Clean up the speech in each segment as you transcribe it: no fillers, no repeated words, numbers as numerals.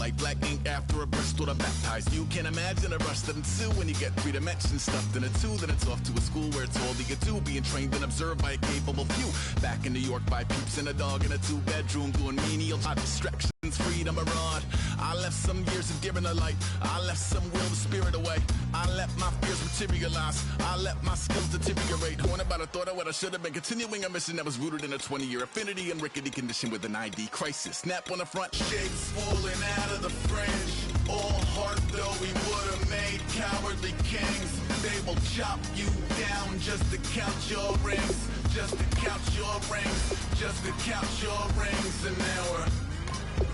like black ink after a Bristol to baptize. You can imagine a rush that ensue when you get 3 dimensions stuffed in a 2. Then it's off to a school where it's all that you do, being trained and observed by a capable few. Back in New York by peeps and a dog in a 2-bedroom, doing menial type distractions, freedom abroad. I left some years of giving a light. I left some will the spirit away. I let my fears materialize. I let my skills deteriorate. Horn about a thought of what I should have been. Continuing a mission that was rooted in a 20-year affinity and rickety condition with an ID crisis. Snap on the front, shades falling out of the fringe. All heart though we would have made cowardly kings. They will chop you down just to count your rings. Just to count your rings. Just to count your rings. And now we're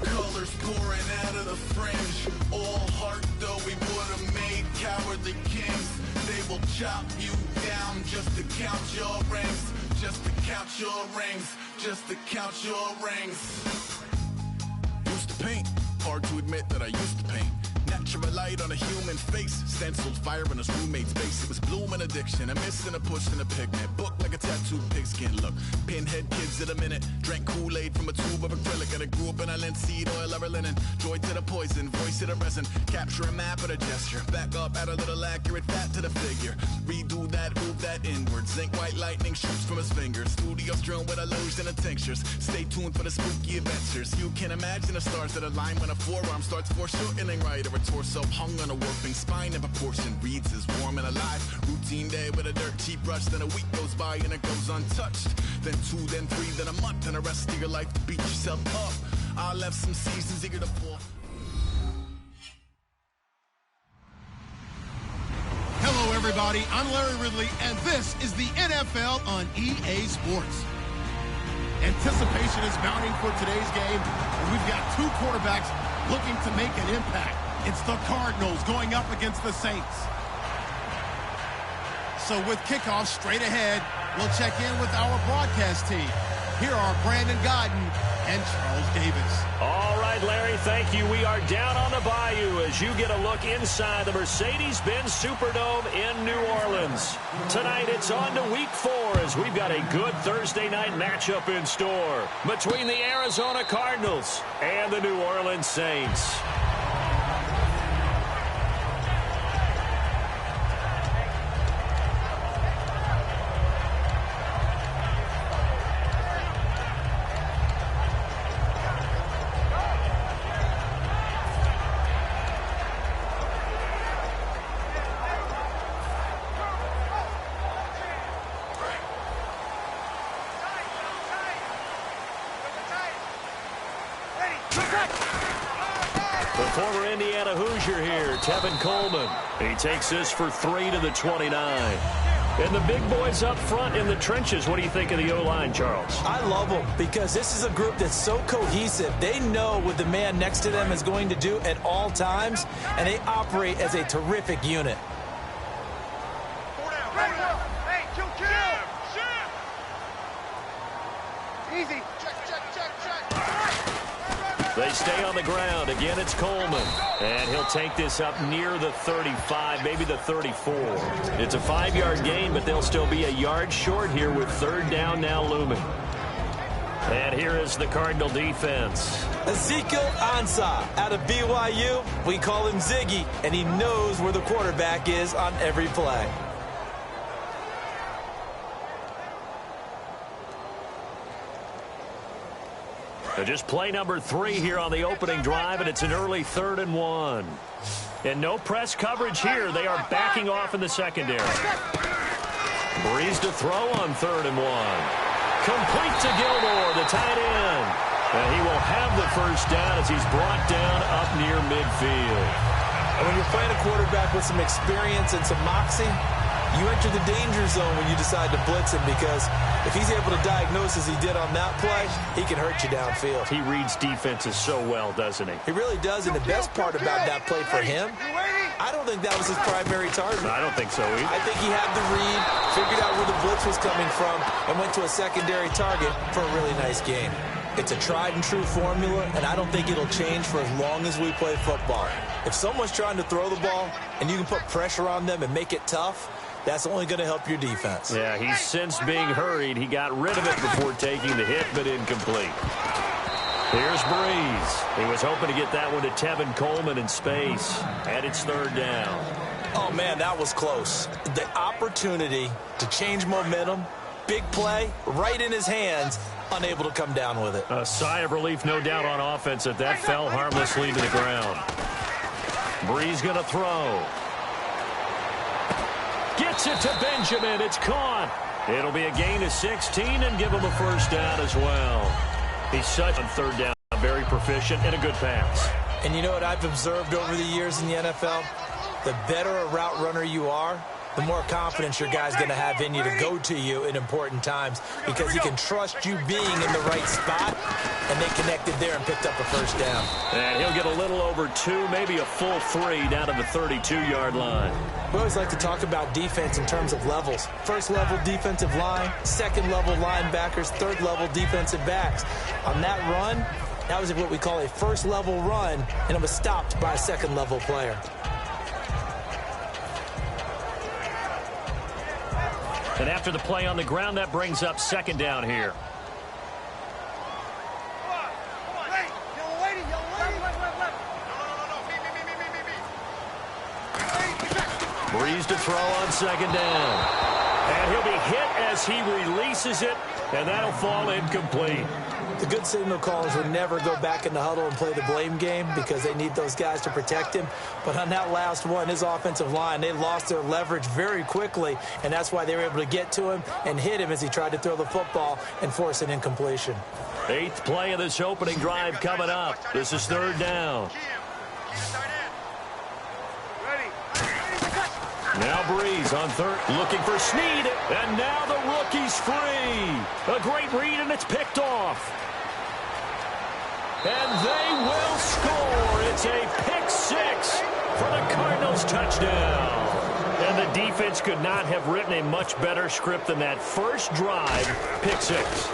colors pouring out of the fringe. All heart though we would have made cowardly kings. They will chop you down just to count your rings. Just to count your rings. Just to count your rings. Used to paint. Hard to admit that I used to paint. Natural light on a human face. Stenciled fire in his roommate's face. It was bloom and addiction. A miss and a push and a pigment. Book like a tattooed pigskin look. Pinhead kids in a minute. Drank Kool-Aid from a tube of acrylic. And I grew up in a linseed oil ever linen. Joy to the poison. Voice to the resin. Capture a map of a gesture. Back up, add a little accurate fat to the figure. Redo that, move that inward. Zinc white lightning shoots from his fingers. Studio strewn with illusion and tinctures. Stay tuned for the spooky adventures. You can imagine the stars that align when a forearm starts foreshortening right, or a torso hung on a warping spine in proportion. Reads as warm and alive. Routine day with a dirt cheap brush. Then a week goes by and it goes untouched. Then 2, then 3, then a month, and the rest of your life to beat yourself up. I left some seasons eager to fall. Hello, everybody. I'm Larry Ridley, and this is the NFL on EA Sports. Anticipation is mounting for today's game, and we've got 2 quarterbacks looking to make an impact. It's the Cardinals going up against the Saints. So with kickoff straight ahead, we'll check in with our broadcast team. Here are Brandon Godden and Charles Davis. All right, Larry, thank you. We are down on the bayou as you get a look inside the Mercedes-Benz Superdome in New Orleans. Tonight, it's on to Week 4 as we've got a good Thursday night matchup in store between the Arizona Cardinals and the New Orleans Saints. The former Indiana Hoosier here, Tevin Coleman. He takes this for 3 to the 29. And the big boys up front in the trenches. What do you think of the O-line, Charles? I love them because this is a group that's so cohesive. They know what the man next to them is going to do at all times, and they operate as a terrific unit. Easy. They stay on the ground. Again, it's Coleman. And he'll take this up near the 35, maybe the 34. It's a 5-yard gain, but they'll still be a yard short here with 3rd down now looming. And here is the Cardinal defense. Ezekiel Ansah out of BYU. We call him Ziggy, and he knows where the quarterback is on every play. Just play number 3 here on the opening drive, and it's an early 3rd and 1. And no press coverage here. They are backing off in the secondary. Breeze to throw on 3rd and 1. Complete to Gilmore, the tight end. And he will have the first down as he's brought down up near midfield. And when you're playing a quarterback with some experience and some moxie, you enter the danger zone when you decide to blitz him, because if he's able to diagnose as he did on that play, he can hurt you downfield. He reads defenses so well, doesn't he? He really does, and the best part about that play for him, I don't think that was his primary target. I don't think so either. I think he had the read, figured out where the blitz was coming from, and went to a secondary target for a really nice game. It's a tried-and-true formula, and I don't think it'll change for as long as we play football. If someone's trying to throw the ball, and you can put pressure on them and make it tough, that's only going to help your defense. Yeah, he's since being hurried. He got rid of it before taking the hit, but incomplete. Here's Breeze. He was hoping to get that one to Tevin Coleman in space. And it's third down. Oh, man, that was close. The opportunity to change momentum, big play, right in his hands, unable to come down with it. A sigh of relief, no doubt, on offense that fell harmlessly to the ground. Breeze going to throw. Gets it to Benjamin. It's caught. It'll be a gain of 16 and give him a first down as well. He's such on third down, very proficient and a good pass. And you know what I've observed over the years in the NFL? The better a route runner you are, the more confidence your guy's going to have in you to go to you in important times because he can trust you being in the right spot, and they connected there and picked up a first down. And he'll get a little over 2, maybe a full 3 down to the 32-yard line. We always like to talk about defense in terms of levels. First-level defensive line, second-level linebackers, third-level defensive backs. On that run, that was what we call a first-level run, and it was stopped by a second-level player. And after the play on the ground, that brings up second down here. Breeze to throw on second down. And he'll be hit as he releases it, and that'll fall incomplete. The good signal callers would never go back in the huddle and play the blame game because they need those guys to protect him. But on that last one, his offensive line, they lost their leverage very quickly, and that's why they were able to get to him and hit him as he tried to throw the football and force an incompletion. 8th play of this opening drive coming up. This is third down. Now Breeze on third, looking for Snead, and now the rookie's free. A great read, and it's picked off. And they will score. It's a pick 6 for the Cardinals touchdown. And the defense could not have written a much better script than that first drive, pick 6.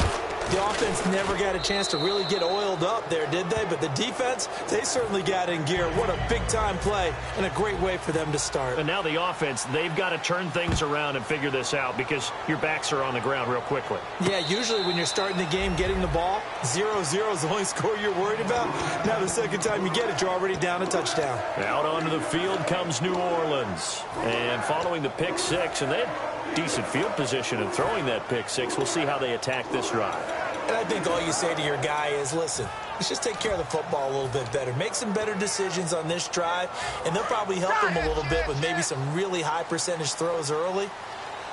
The offense never got a chance to really get oiled up there, did they? But the defense, they certainly got in gear. What a big-time play and a great way for them to start. And now the offense, they've got to turn things around and figure this out because your backs are on the ground real quickly. Yeah, usually when you're starting the game getting the ball, 0-0 is the only score you're worried about. Now the second time you get it, you're already down a touchdown. Out onto the field comes New Orleans. And following the pick 6, and they had decent field position in throwing that pick 6. We'll see how they attack this drive. And I think all you say to your guy is, listen, let's just take care of the football a little bit better. Make some better decisions on this drive, and they'll probably help him a little bit with maybe some really high percentage throws early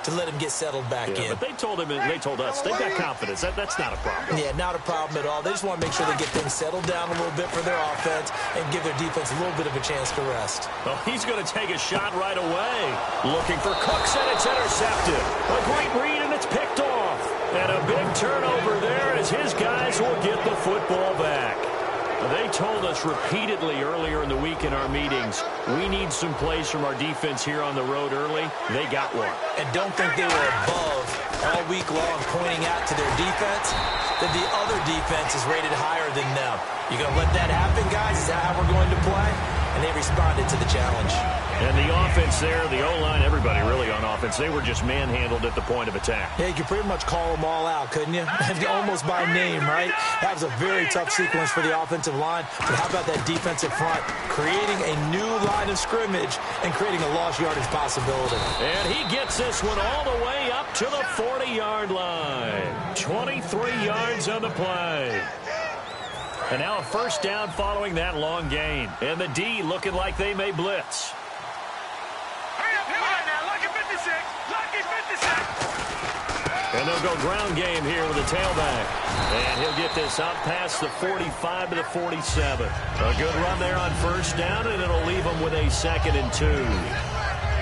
to let him get settled back in. But they told him, and they told us, they've got confidence. That's not a problem. Yeah, not a problem at all. They just want to make sure they get things settled down a little bit for their offense and give their defense a little bit of a chance to rest. Well, he's going to take a shot right away. Looking for Cooks, and it's intercepted. A great read, and it's picked off. And a big turnover there as his guys will get the football back. They told us repeatedly earlier in the week in our meetings, we need some plays from our defense here on the road early. They got one. And don't think they were above all week long pointing out to their defense that the other defense is rated higher than them. You going to let that happen, guys? Is that how we're going to play? And they responded to the challenge. And the offense there, the O-line, everybody really on offense, they were just manhandled at the point of attack. Yeah, you could pretty much call them all out, couldn't you? Almost by name, right? That was a very tough sequence for the offensive line. But how about that defensive front? Creating a new line of scrimmage and creating a lost yardage possibility. And he gets this one all the way up to the 40-yard line. 23 yards on the play. And now a first down following that long gain. And the D looking like they may blitz. And they'll go ground game here with the tailback. And he'll get this up past the 45 to the 47. A good run there on first down, and it'll leave them with a 2nd and 2.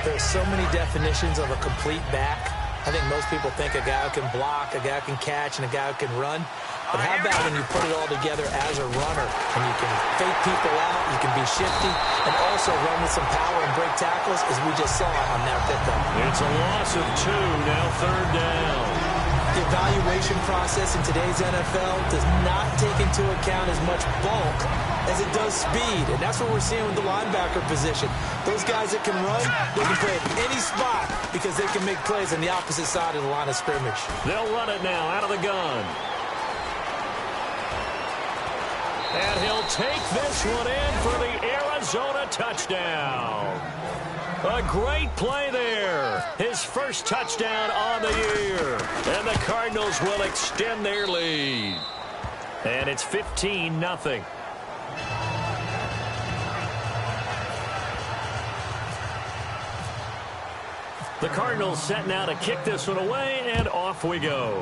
There's so many definitions of a complete back. I think most people think a guy who can block, a guy who can catch, and a guy who can run. But how about when you put it all together as a runner and you can fake people out, you can be shifty, and also run with some power and break tackles, as we just saw on that pickup. It's a loss of 2, now third down. The evaluation process in today's NFL does not take into account as much bulk as it does speed, and that's what we're seeing with the linebacker position. Those guys that can run, they can play at any spot because they can make plays on the opposite side of the line of scrimmage. They'll run it now out of the gun. And he'll take this one in for the Arizona touchdown. A great play there. His first touchdown on the year. And the Cardinals will extend their lead. And it's 15-0. The Cardinals set now to kick this one away, and off we go.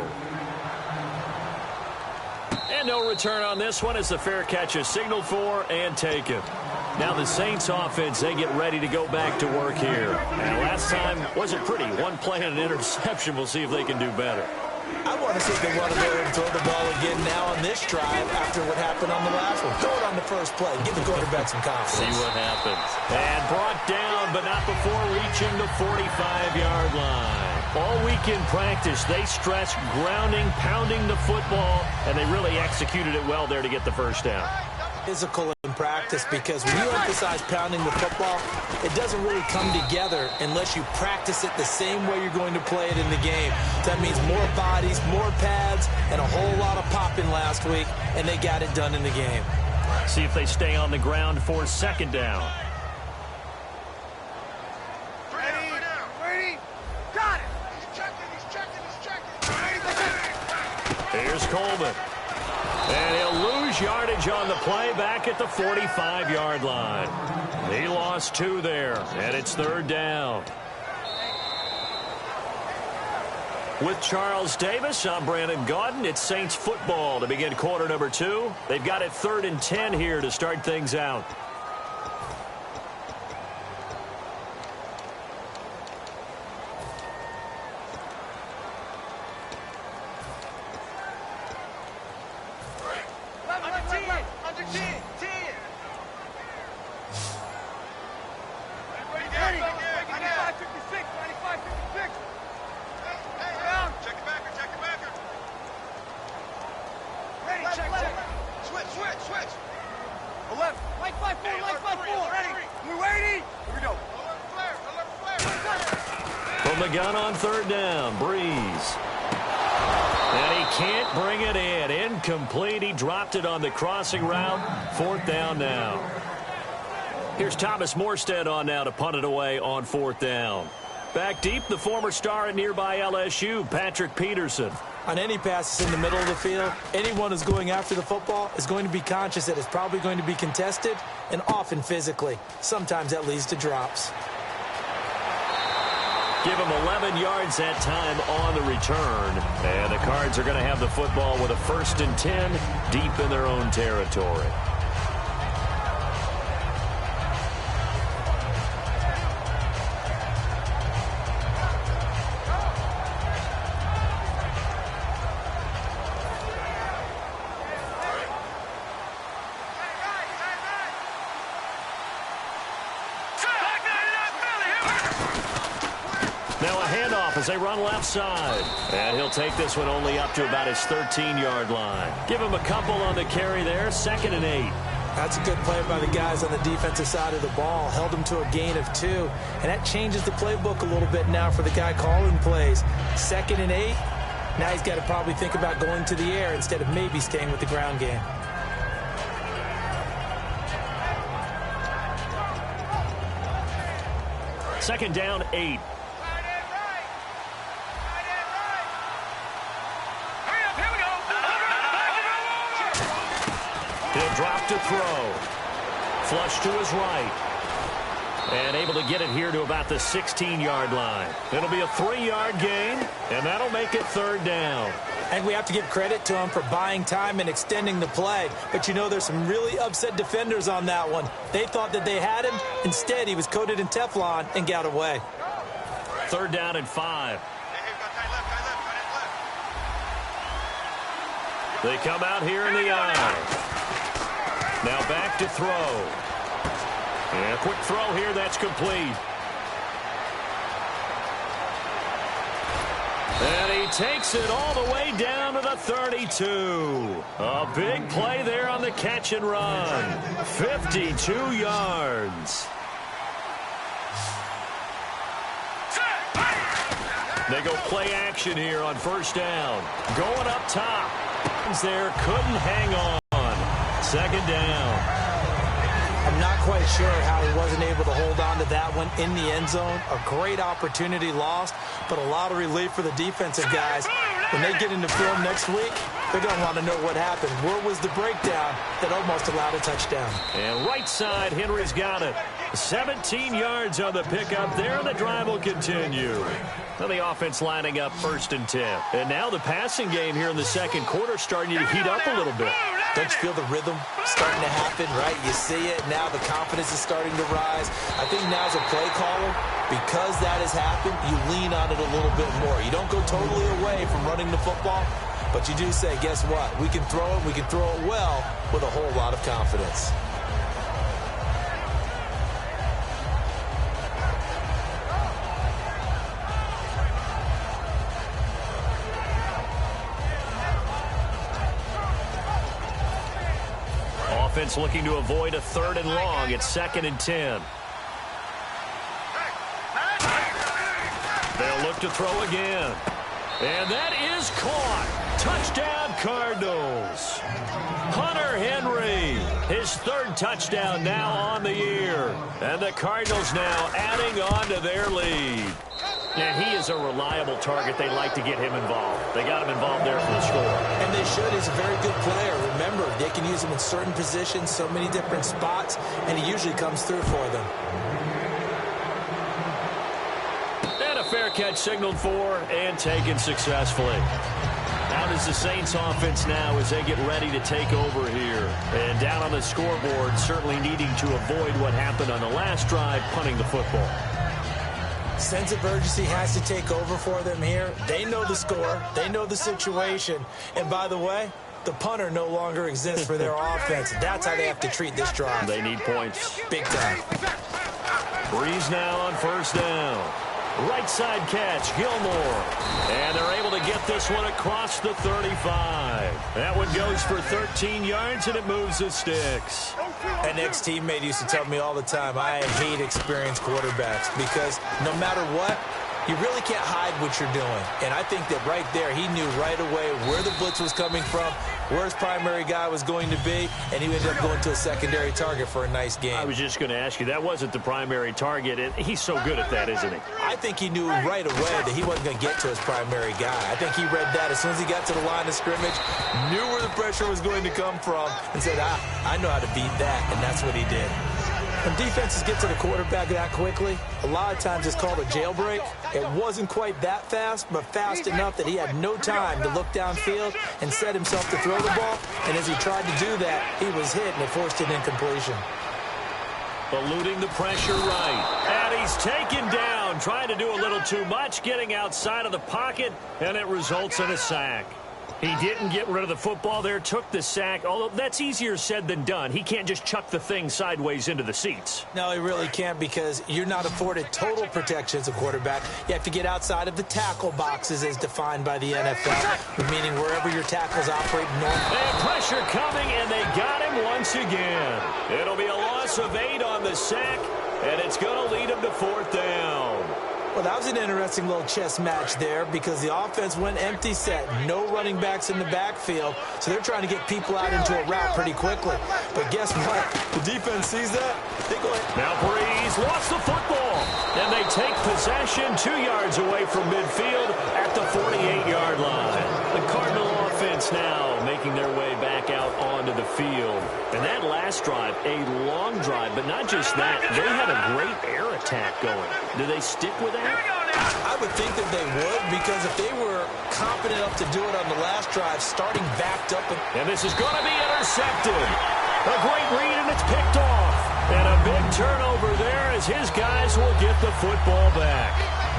And no return on this one as the fair catch is signaled for and taken. Now the Saints offense, they get ready to go back to work here. And last time wasn't pretty. One play and an interception. We'll see if they can do better. I want to see if they want to go ahead and throw the ball again now on this drive after what happened on the last one. Throw it on the first play. Give the quarterback some confidence. See what happens. And brought down, but not before reaching the 45-yard line. All week in practice, they stressed grounding, pounding the football, and they really executed it well there to get the first down. Physical in practice, because when you emphasize pounding the football, it doesn't really come together unless you practice it the same way you're going to play it in the game. That means more bodies, more pads, and a whole lot of popping last week, and they got it done in the game. See if they stay on the ground for second down. Ready. Got it. He's checking. Here's Coleman. And he'll lose yardage on the play back at the 45-yard line. He lost 2 there, and it's third down. With Charles Davis, I'm Brandon Gaudin. It's Saints football to begin quarter number 2. They've got it 3rd and 10 here to start things out. From the gun on third down, Breeze. And he can't bring it in. Incomplete. He dropped it on the crossing route. 4th down now. Here's Thomas Morstead on now to punt it away on 4th down. Back deep, the former star at nearby LSU, Patrick Peterson. On any passes in the middle of the field, anyone who's going after the football is going to be conscious that it's probably going to be contested, and often physically. Sometimes that leads to drops. Give him 11 yards that time on the return. And the Cards are going to have the football with a 1st and 10 deep in their own territory. Now a handoff as they run left side. And he'll take this one only up to about his 13-yard line. Give him a couple on the carry there. 2nd and 8. That's a good play by the guys on the defensive side of the ball. Held him to a gain of 2. And that changes the playbook a little bit now for the guy calling plays. 2nd and 8. Now he's got to probably think about going to the air instead of maybe staying with the ground game. Second down, 8. He'll drop to throw. Flush to his right. And able to get it here to about the 16-yard line. It'll be a 3-yard gain, and that'll make it 3rd down. And we have to give credit to him for buying time and extending the play. But you know, there's some really upset defenders on that one. They thought that they had him. Instead, he was coated in Teflon and got away. 3rd down and 5. They come out here in the eye. Now back to throw. And a quick throw here, that's complete. And he takes it all the way down to the 32. A big play there on the catch and run. 52 yards. They go play action here on 1st down. Going up top. There couldn't hang on. second down. I'm not quite sure how he wasn't able to hold on to that one in the end zone. A great opportunity lost, but a lot of relief for the defensive guys. When they get into film next week, they're going to want to know what happened. Where was the breakdown that almost allowed a touchdown? And right side, Henry's got it. 17 yards on the pickup there, and the drive will continue. Now the offense lining up 1st and 10. And now the passing game here in the second quarter starting to heat up a little bit. Don't you feel the rhythm starting to happen, right? You see it. Now the confidence is starting to rise. I think now as a play caller, because that has happened, you lean on it a little bit more. You don't go totally away from running the football, but you do say, guess what? We can throw it. We can throw it well with a whole lot of confidence. Offense looking to avoid a 3rd and long. It's 2nd and 10. They'll look to throw again. And that is caught. Touchdown, Cardinals. Hunter Henry, his 3rd touchdown now on the year. And the Cardinals now adding on to their lead. And he is a reliable target. They like to get him involved. They got him involved there for the score. And they should. He's a very good player. Remember, they can use him in certain positions, so many different spots, and he usually comes through for them. And a fair catch signaled for and taken successfully. How does the Saints offense now as they get ready to take over here? And down on the scoreboard, certainly needing to avoid what happened on the last drive, punting the football. Sense of urgency has to take over for them here. They know the score. They know the situation. And by the way, the punter no longer exists for their offense. That's how they have to treat this drive. They need points. Big time. Breeze now on 1st down. Right side catch, Gilmore. And they're able to get this one across the 35. That one goes for 13 yards, and it moves the sticks. An ex-teammate used to tell me all the time, I hate experienced quarterbacks because no matter what, you really can't hide what you're doing. And I think that right there, he knew right away where the blitz was coming from, where his primary guy was going to be, and he ended up going to a secondary target for a nice game. I was just going to ask you, that wasn't the primary target, and he's so good at that, isn't he? I think he knew right away that he wasn't going to get to his primary guy. I think he read that as soon as he got to the line of scrimmage, knew where the pressure was going to come from, and said, I know how to beat that, and that's what he did. When defenses get to the quarterback that quickly, a lot of times it's called a jailbreak. It wasn't quite that fast, but fast enough that he had no time to look downfield and set himself to throw the ball. And as he tried to do that, he was hit, and it forced an incompletion. Eluding the pressure right. And he's taken down, trying to do a little too much, getting outside of the pocket, and it results in a sack. He didn't get rid of the football there, took the sack, although that's easier said than done. He can't just chuck the thing sideways into the seats. No, he really can't because you're not afforded total protection as a quarterback. You have to get outside of the tackle boxes as defined by the NFL, meaning wherever your tackles operate normally. And pressure coming, and they got him once again. It'll be a loss of 8 on the sack, and it's going to lead him to 4th down. Well, that was an interesting little chess match there because the offense went empty set. No running backs in the backfield, so they're trying to get people out into a route pretty quickly. But guess what? The defense sees that. They go ahead. Now Breeze lost the football, and they take possession 2 yards away from midfield at the 48-yard line. The Cardinal offense now making their way back out onto the field. And that last drive, a long drive, but not just that. They had a great air attack going. Do they stick with that? I would think that they would because if they were confident enough to do it on the last drive, starting backed up. And this is going to be intercepted. A great read, and it's picked off. And a big turnover there as his guys will get the football back.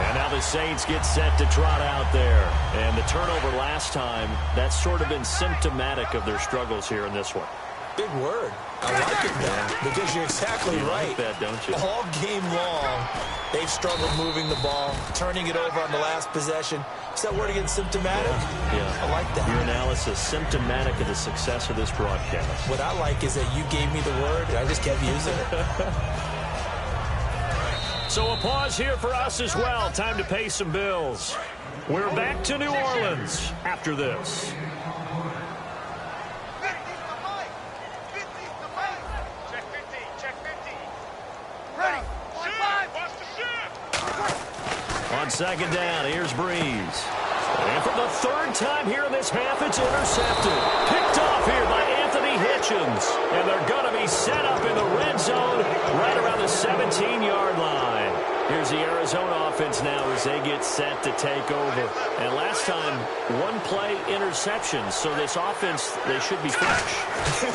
And now the Saints get set to trot out there. And the turnover last time, that's sort of been symptomatic of their struggles here in this one. Big word. I like it now because you're exactly right. You like that, don't you? All game long, they've struggled moving the ball, turning it over on the last possession. Is that word again, symptomatic? Yeah. I like that. Your analysis, symptomatic of the success of this broadcast. What I like is that you gave me the word, and I just kept using it. So a pause here for us as well. Time to pay some bills. We're back to New Orleans after this. On second down, here's Breeze. And for the third time here in this half, it's intercepted. Picked off here by Anthony Hitchens. And they're going to be set up in the red zone right around the 17-yard line. Here's the Arizona offense now as they get set to take over. And last time, one-play interception. So this offense, they should be fresh.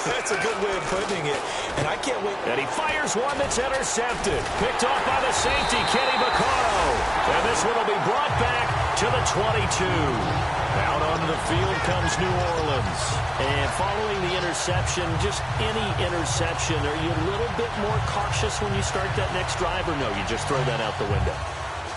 That's a good way of putting it. And I can't wait. And he fires one that's intercepted. Picked off by the safety, Kenny Vaccaro. And this one will be brought back to the 22. Out onto the field comes New Orleans. And following the interception, just any interception, are you a little bit more cautious when you start that next drive, or no, you just throw that out the window?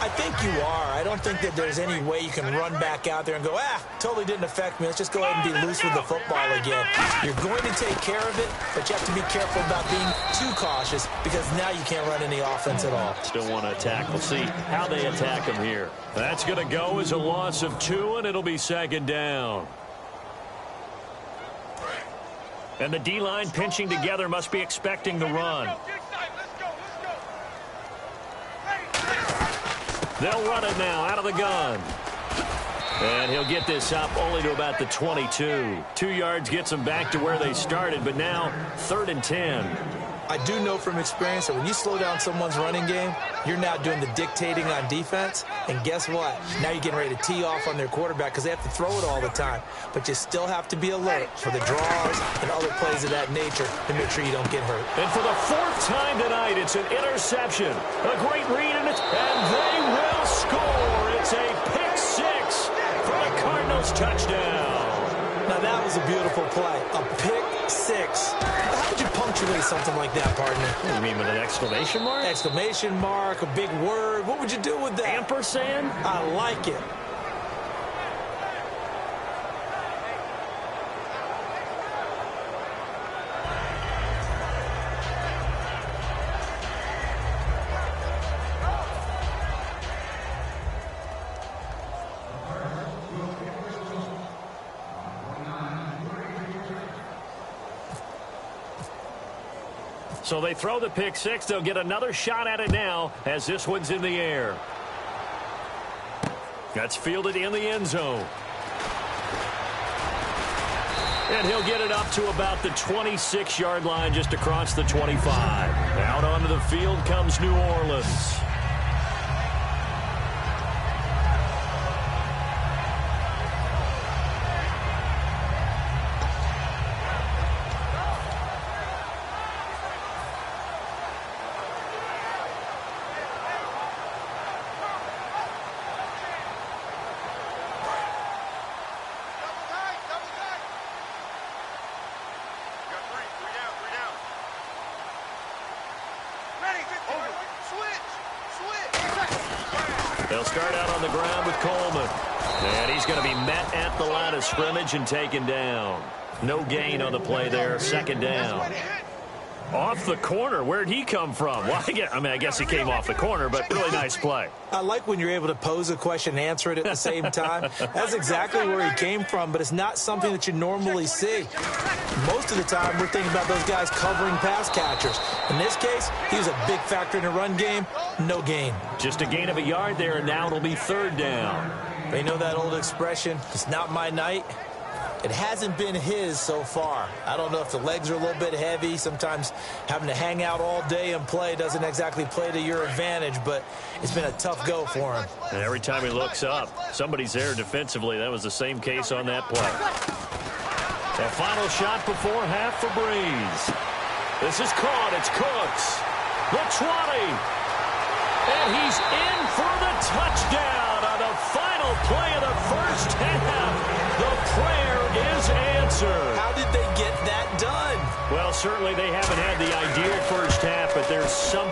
I think you are. I don't think that there's any way you can run back out there and go, totally didn't affect me. Let's just go ahead and be loose with the football again. You're going to take care of it, but you have to be careful about being too cautious because now you can't run any offense at all. Still want to attack. We'll see how they attack him here. That's going to go as a loss of 2, and it'll be second down. And the D-line pinching together must be expecting the run. They'll run it now out of the gun. And he'll get this up only to about the 22. 2 yards gets them back to where they started, but now 3rd and 10. I do know from experience that when you slow down someone's running game, you're now doing the dictating on defense. And guess what? Now you're getting ready to tee off on their quarterback because they have to throw it all the time. But you still have to be alert for the draws and other plays of that nature to make sure you don't get hurt. And for the 4th time tonight, it's an interception. A great read, and they will score. It's a pick 6 for the Cardinals touchdown. Now that was a beautiful play. A pick 6. How would you punctuate something like that, partner? What do you mean, with an exclamation mark? Exclamation mark, a big word. What would you do with that? Ampersand? I like it. So they throw the pick 6. They'll get another shot at it now as this one's in the air. That's fielded in the end zone. And he'll get it up to about the 26-yard line just across the 25. Out onto the field comes New Orleans. They'll start out on the ground with Coleman. And he's going to be met at the line of scrimmage and taken down. No gain on the play there. 2nd down. Off the corner. Where'd he come from? Well, I guess he came off the corner, but really nice play. I like when you're able to pose a question and answer it at the same time. That's exactly where he came from, but it's not something that you normally see. Most of the time, we're thinking about those guys covering pass catchers. In this case, he was a big factor in the run game. No gain. Just a gain of a yard there, and now it'll be 3rd down. They know that old expression, it's not my night. It hasn't been his so far. I don't know if the legs are a little bit heavy. Sometimes having to hang out all day and play doesn't exactly play to your advantage, but it's been a tough go for him. And every time he looks up, somebody's there defensively. That was the same case on that play. That final shot before half for Breeze. This is caught. It's Cooks. The 20. And he's in for the touchdown on the final play of the first half. The prayer is answered. How did they get that done? Well, certainly they haven't had the ideal first half, but there's some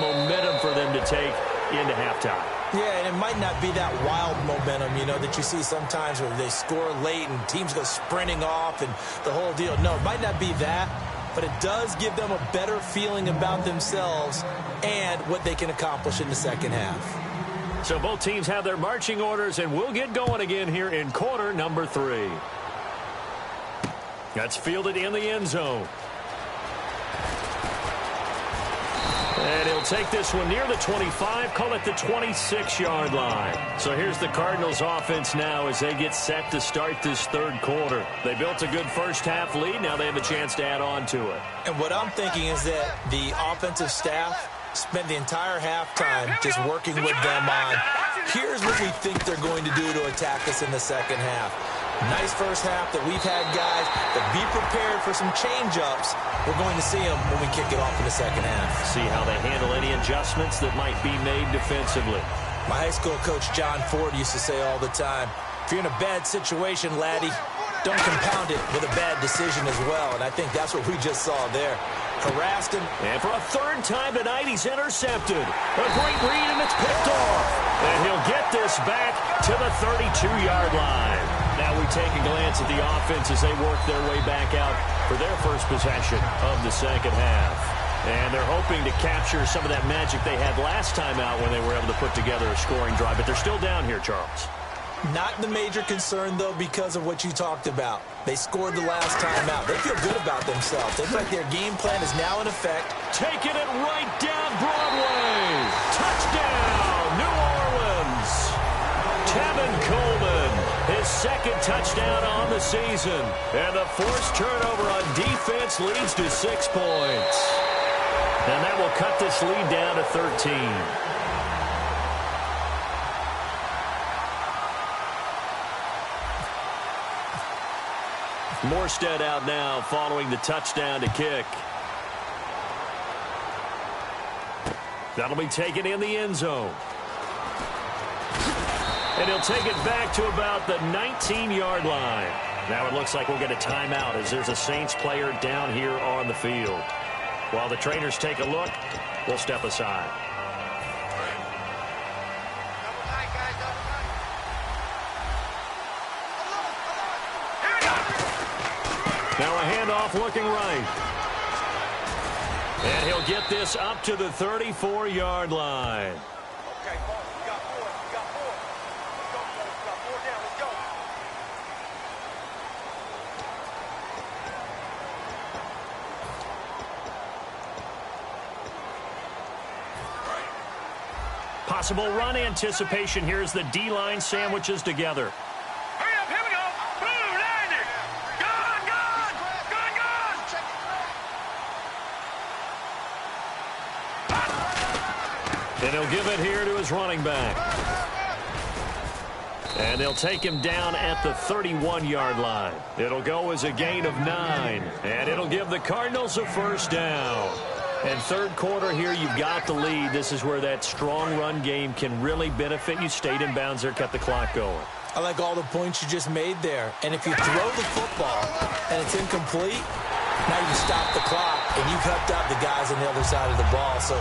momentum for them to take into halftime. Yeah, and it might not be that wild momentum, that you see sometimes where they score late and teams go sprinting off and the whole deal. No, it might not be that, but it does give them a better feeling about themselves and what they can accomplish in the second half. So both teams have their marching orders, and we'll get going again here in quarter number 3. That's fielded in the end zone. And he'll take this one near the 25, call it the 26-yard line. So here's the Cardinals offense now as they get set to start this third quarter. They built a good first-half lead. Now they have a chance to add on to it. And what I'm thinking is that the offensive staff spent the entire halftime just working with them on, here's what we think they're going to do to attack us in the second half. Nice first half that we've had, guys, but be prepared for some change-ups. We're going to see them when we kick it off in the second half. See how they handle any adjustments that might be made defensively. My high school coach, John Ford, used to say all the time, if you're in a bad situation, laddie, don't compound it with a bad decision as well. And I think that's what we just saw there. Harassed him. And for a third time tonight, he's intercepted. A great read, and it's picked off. And he'll get this back to the 32-yard line. Now we take a glance at the offense as they work their way back out for their first possession of the second half. And they're hoping to capture some of that magic they had last time out when they were able to put together a scoring drive. But they're still down here, Charles. Not the major concern, though, because of what you talked about. They scored the last time out. They feel good about themselves. They feel like their game plan is now in effect. Taking it right down Broadway. Touchdown, New Orleans. Tevin Coleman, his second touchdown on the season. And the forced turnover on defense leads to 6 points. And that will cut this lead down to 13. Morstead out now following the touchdown to kick. That'll be taken in the end zone. And he'll take it back to about the 19-yard line. Now it looks like we'll get a timeout as there's a Saints player down here on the field. While the trainers take a look, we'll step aside. Now a handoff looking right. And he'll get this up to the 34-yard line. Okay, boss, we got four. We got four. Let's go, boss. We got four down. Let's go. Possible run anticipation here as the D-line sandwiches together. Hurry up, here we go. Boom, landing. Gone, gone. Gone, gone. And he'll give it here to his running back. And they'll take him down at the 31-yard line. It'll go as a gain of 9. And it'll give the Cardinals a first down. And third quarter here, you've got the lead. This is where that strong run game can really benefit you. Stayed in bounds there, kept the clock going. I like all the points you just made there. And if you throw the football and it's incomplete, now you stop the clock and you cut out the guys on the other side of the ball. So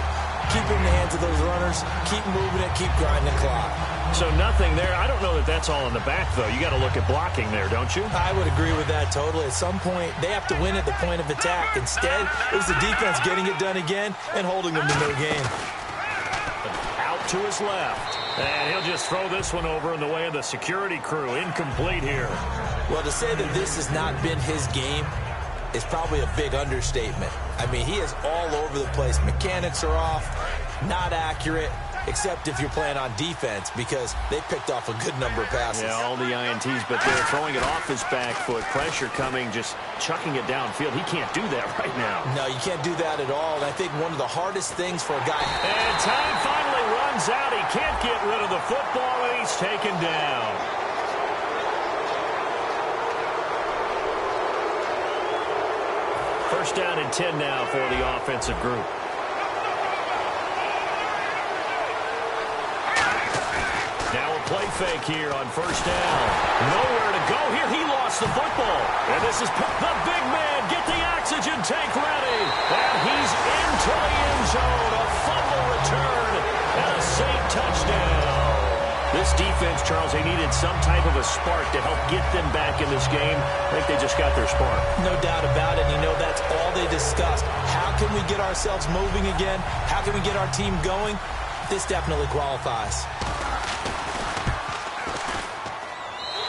keep it in the hands of those runners. Keep moving it. Keep grinding the clock. So nothing there. I don't know that that's all in the back, though. You got to look at blocking there, don't you? I would agree with that totally. At some point, they have to win at the point of attack. Instead, it was the defense getting it done again and holding them to no gain. Out to his left. And he'll just throw this one over in the way of the security crew. Incomplete here. Well, to say that this has not been his game is probably a big understatement. I mean, he is all over the place. Mechanics are off, not accurate, except if you're playing on defense, because they picked off a good number of passes. Yeah, all the INTs, but they're throwing it off his back foot. Pressure coming, just chucking it downfield. He can't do that right now. No, you can't do that at all. And I think one of the hardest things for a guy... And time finally runs out. He can't get rid of the football, and he's taken down. First down and 10 now for the offensive group. Now a play fake here on first down. Nowhere to go here. He lost the football. And this is the big man. Get the oxygen tank ready. And he's into the end zone. A fumble return and a Saint touchdown. This defense, Charles, they needed some type of a spark to help get them back in this game. I think they just got their spark. No doubt about it. You know, that's all they discussed. How can we get ourselves moving again? How can we get our team going? This definitely qualifies.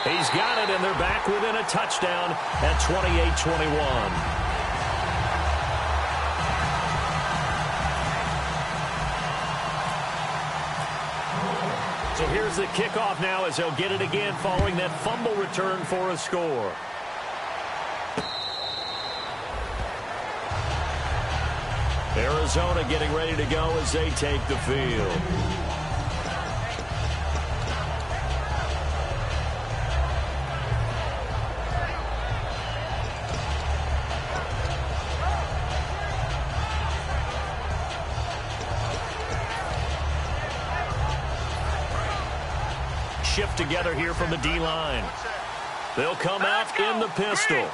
He's got it, and they're back within a touchdown at 28-21. So here's the kickoff now as they'll get it again following that fumble return for a score. Arizona getting ready to go as they take the field. Shift together here from the D-line. They'll come out in the pistol.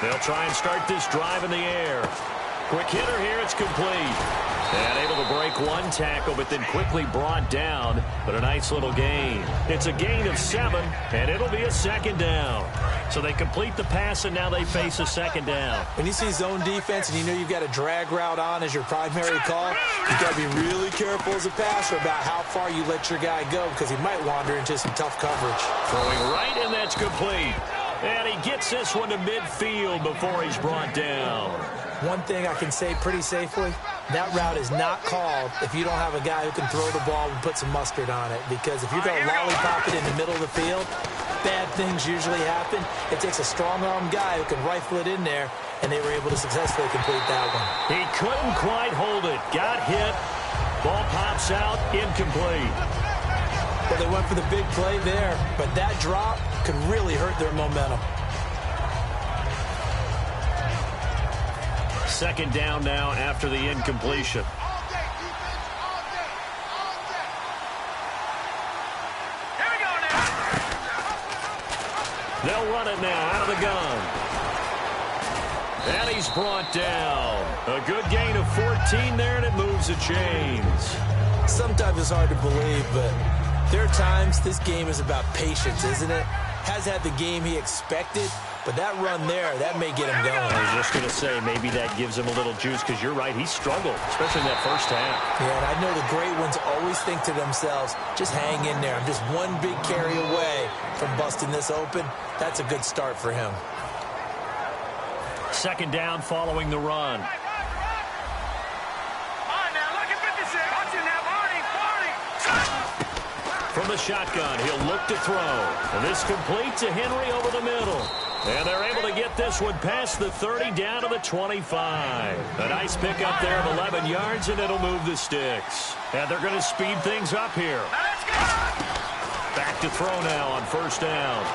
They'll try and start this drive in the air. Quick hitter here, it's complete. And able to break one tackle, but then quickly brought down. But a nice little gain. It's a gain of 7, and it'll be a second down. So they complete the pass, and now they face a second down. When you see zone defense and you know you've got a drag route on as your primary call, you've got to be really careful as a passer about how far you let your guy go because he might wander into some tough coverage. Throwing right, and that's complete. And he gets this one to midfield before he's brought down. One thing I can say pretty safely, that route is not called if you don't have a guy who can throw the ball and put some mustard on it. Because if you're going to lollipop it in the middle of the field, bad things usually happen. It takes a strong-arm guy who can rifle it in there, and they were able to successfully complete that one. He couldn't quite hold it. Got hit. Ball pops out. Incomplete. Well, they went for the big play there, but that drop could really hurt their momentum. Second down now after the incompletion. Here we go now. They'll run it now out of the gun. And he's brought down. A good gain of 14 there, and it moves the chains. Sometimes it's hard to believe, but there are times this game is about patience, isn't it? Has had the game he expected, but that run there, that may get him going. I was just going to say, maybe that gives him a little juice, because you're right, he struggled, especially in that first half. Yeah, and I know the great ones always think to themselves, just hang in there. I'm just one big carry away from busting this open. That's a good start for him. Second down following the run. From the shotgun, he'll look to throw. And this complete to Henry over the middle. And they're able to get this one past the 30 down to the 25. A nice pickup there of 11 yards, and it'll move the sticks. And they're going to speed things up here. Back to throw now on first down.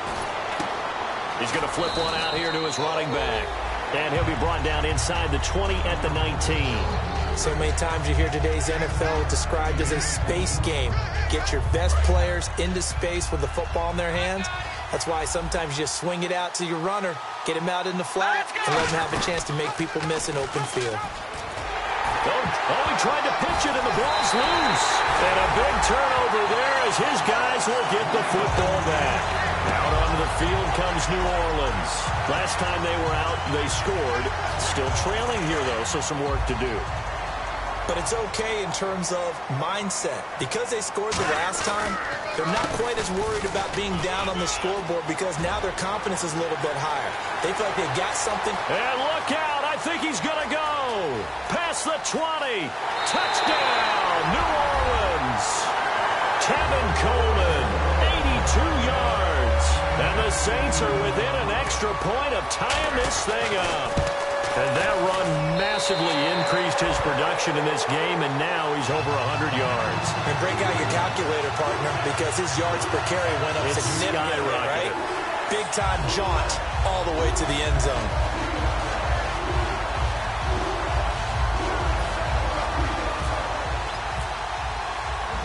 He's going to flip one out here to his running back. And he'll be brought down inside the 20 at the 19. So many times you hear today's NFL described as a space game. Get your best players into space with the football in their hands. That's why sometimes you just swing it out to your runner, get him out in the flat, and let him have a chance to make people miss an open field. Oh, he tried to pitch it, and the ball's loose. And a big turnover there as his guys will get the football back. Out onto the field comes New Orleans. Last time they were out, they scored. Still trailing here, though, so some work to do. But it's okay in terms of mindset. Because they scored the last time, they're not quite as worried about being down on the scoreboard because now their confidence is a little bit higher. They feel like they've got something. And look out. I think he's going to go. Past the 20. Touchdown, New Orleans. Tevin Coleman, 82 yards. And the Saints are within an extra point of tying this thing up. And that run massively increased his production in this game, and now he's over 100 yards. And break out your calculator, partner, because his yards per carry went up significantly, right? Big-time jaunt all the way to the end zone.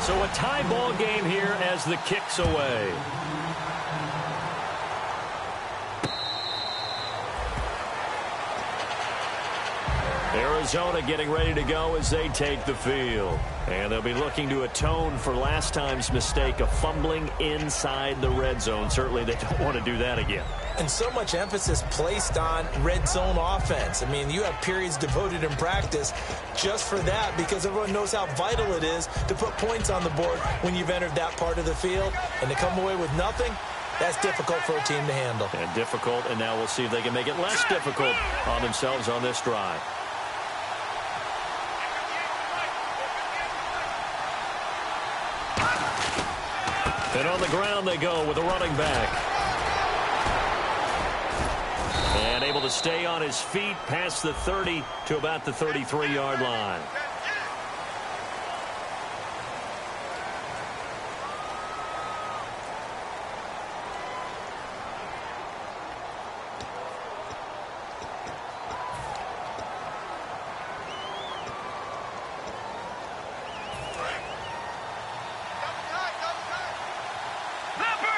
So a tie ball game here as the kick's away. Arizona getting ready to go as they take the field. And they'll be looking to atone for last time's mistake of fumbling inside the red zone. Certainly they don't want to do that again. And so much emphasis placed on red zone offense. I mean, you have periods devoted in practice just for that because everyone knows how vital it is to put points on the board when you've entered that part of the field. And to come away with nothing, that's difficult for a team to handle. And difficult, and now we'll see if they can make it less difficult on themselves on this drive. And on the ground they go with a running back. And able to stay on his feet past the 30 to about the 33-yard line.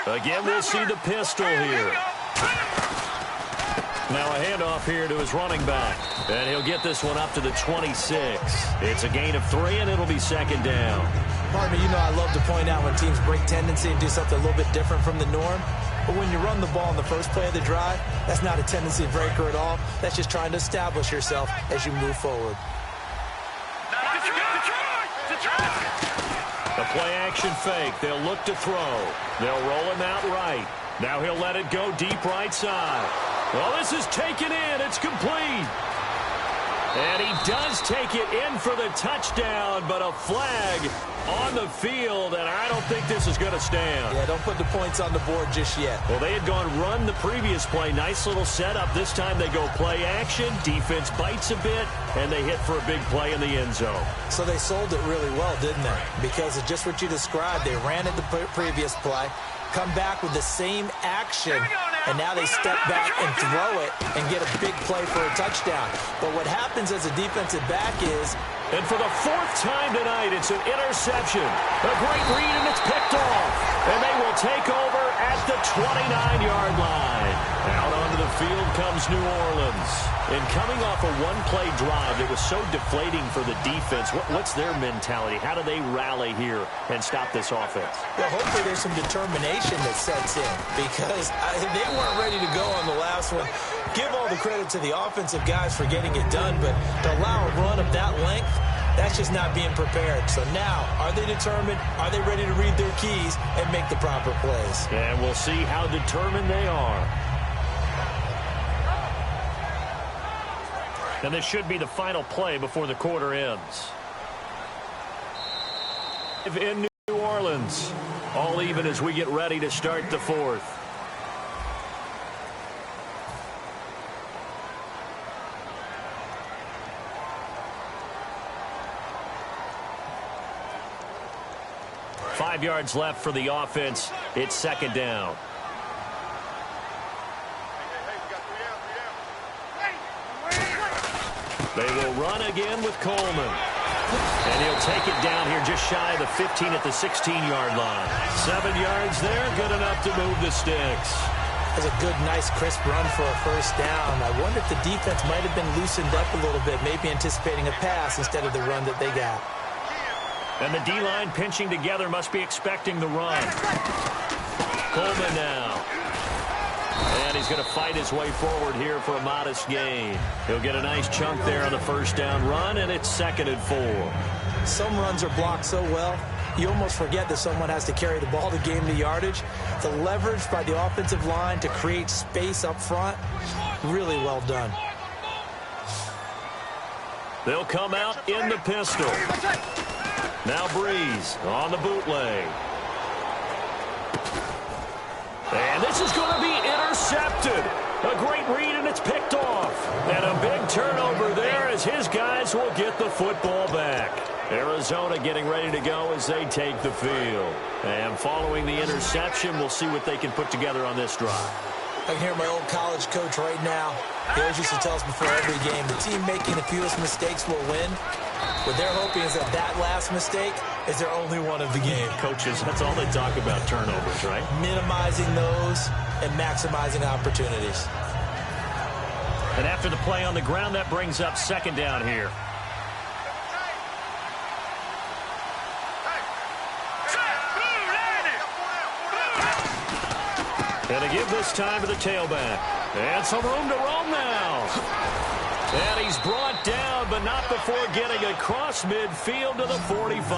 Again, we'll see the pistol here. Now a handoff here to his running back. And he'll get this one up to the 26. It's a gain of 3, and it'll be second down. Pardon me, you know I love to point out when teams break tendency and do something a little bit different from the norm. But when you run the ball in the first play of the drive, that's not a tendency breaker at all. That's just trying to establish yourself as you move forward. A play-action fake. They'll look to throw. They'll roll him out right. Now he'll let it go deep right side. Well, this is taken in. It's complete. And he does take it in for the touchdown, but a flag on the field, and I don't think this is going to stand. Yeah, don't put the points on the board just yet. Well, they had gone run the previous play. Nice little setup. This time they go play action. Defense bites a bit, and they hit for a big play in the end zone. So they sold it really well, didn't they? Because of just what you described. They ran it the previous play, come back with the same action, and now they step back and throw it and get a big play for a touchdown. But what happens as a defensive back is... And for the 4th time tonight, it's an interception. A great read, and it's picked off. And they will take over at the 29-yard line. Out onto the field comes New Orleans. And coming off a one-play drive that was so deflating for the defense, what's their mentality? How do they rally here and stop this offense? Well, hopefully there's some determination that sets in, because they weren't ready to go on the last one. Give all the credit to the offensive guys for getting it done, but to allow a run of that length, that's just not being prepared. So now, are they determined? Are they ready to read their keys and make the proper plays? And we'll see how determined they are. And this should be the final play before the quarter ends. In New Orleans, all even as we get ready to start the 4th. Five yards left for the offense. It's second down. They will run again with Coleman. And he'll take it down here just shy of the 15 at the 16-yard line. 7 yards there, good enough to move the sticks. That's a good, nice, crisp run for a first down. I wonder if the defense might have been loosened up a little bit, maybe anticipating a pass instead of the run that they got. And the D-line pinching together must be expecting the run. Coleman now. And he's going to fight his way forward here for a modest gain. He'll get a nice chunk there on the first down run, and it's 2nd and 4. Some runs are blocked so well, you almost forget that someone has to carry the ball to gain the yardage. The leverage by the offensive line to create space up front, really well done. They'll come out in the pistol. Now Breeze on the bootleg. And this is going to be intercepted. A great read, and it's picked off. And a big turnover there as his guys will get the football back. Arizona getting ready to go as they take the field. And following the interception, we'll see what they can put together on this drive. I can hear my old college coach right now. He always used to tell us before every game, the team making the fewest mistakes will win. What they're hoping is that last mistake is their only one of the game. Coaches, that's all they talk about, turnovers, right? Minimizing those and maximizing opportunities. And after the play on the ground, that brings up second down here. And to give this time to the tailback. And some room to roam now. And he's He's brought down, but not before getting across midfield to the 45.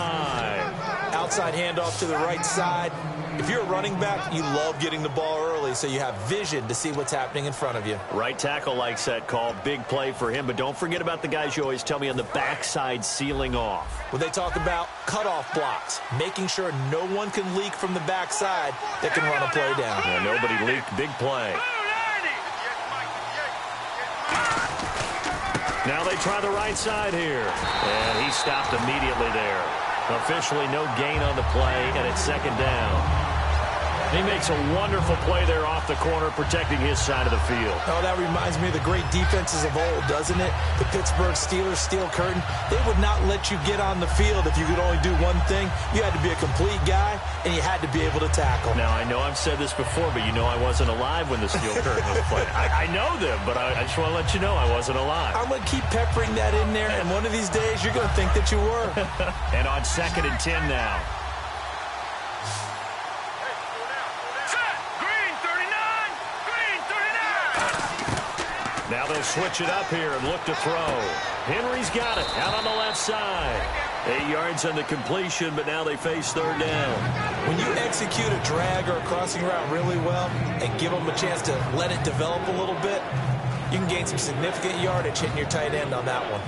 Outside handoff to the right side. If you're a running back, you love getting the ball early so you have vision to see what's happening in front of you. Right tackle likes that call. Big play for him, but don't forget about the guys you always tell me on the backside sealing off. When they talk about cutoff blocks, making sure no one can leak from the backside that can run a play down. Yeah, nobody leaked. Big play. Now they try the right side here. And he stopped immediately there. Officially no gain on the play, and it's second down. He makes a wonderful play there off the corner, protecting his side of the field. Oh, that reminds me of the great defenses of old, doesn't it? The Pittsburgh Steelers, steel curtain. They would not let you get on the field if you could only do one thing. You had to be a complete guy, and you had to be able to tackle. Now, I know I've said this before, but you know I wasn't alive when the steel curtain was played. I know them, but I just want to let you know I wasn't alive. I'm going to keep peppering that in there, and one of these days you're going to think that you were. And on 2nd and 10 now. Now they'll switch it up here and look to throw. Henry's got it out on the left side. 8 yards on the completion, but now they face third down. When you execute a drag or a crossing route really well and give them a chance to let it develop a little bit, you can gain some significant yardage hitting your tight end on that one.